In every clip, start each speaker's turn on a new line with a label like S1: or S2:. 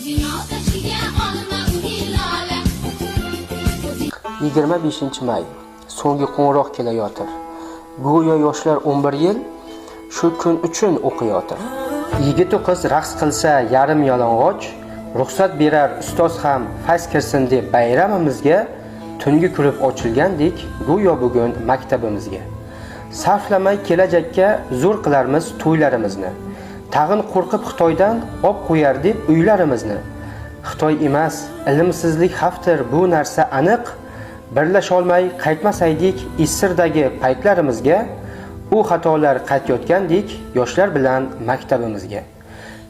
S1: 25-may so'nggi qo'ng'iroq kelayotir. Go'yo yoshlar 11 yil shu kun uchun o'qiyotir. Yigit u qiz raqs qilsa yarim yalang'och, ruxsat berar ustoz ham fayz kirsin deb bayramimizga tungi kulib ochilgandek go'yo bugun maktabimizga. Sarflamay kelajakka zo'r qilarmiz to'ylarimizni. Tag'in qo'rqib Xitoydan olib qo'yar deb uylarimizni. Xitoy emas, ilmsizlik xavfdir bu narsa aniq. Birlasholmay qaytmasaydik Isrdagi paytlarimizga, u xatolar qaytayotgandek yoshlar bilan maktabimizga.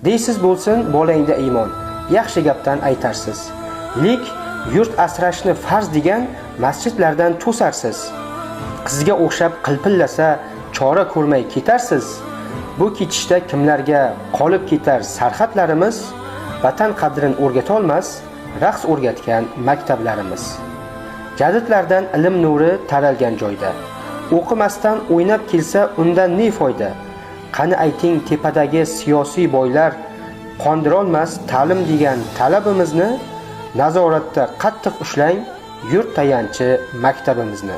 S1: Deysiz bo'lsin bolangda iymon, yaxshi gapdan aytarsiz. Lek yurt asrashni farz degan masjidlardan to'sarsiz. Qizga o'xshab qilpillasa chora ko'rmay ketarsiz. Bu ketishda kimlarga qolib ketar sarxatlarimiz, vatan qadrini o'rgata olmas, raqs o'rgatgan maktablarimiz. Jadidlardan ilm nuri taralgan joyda. O'qimasdan o'ynab kelsa undan ne foyda? Qani ayting tepadagi siyosiy boylar qondira olmas ta'lim degan talabimizni, nazoratda qattiq ushlang yurt tayanchi maktabimizni.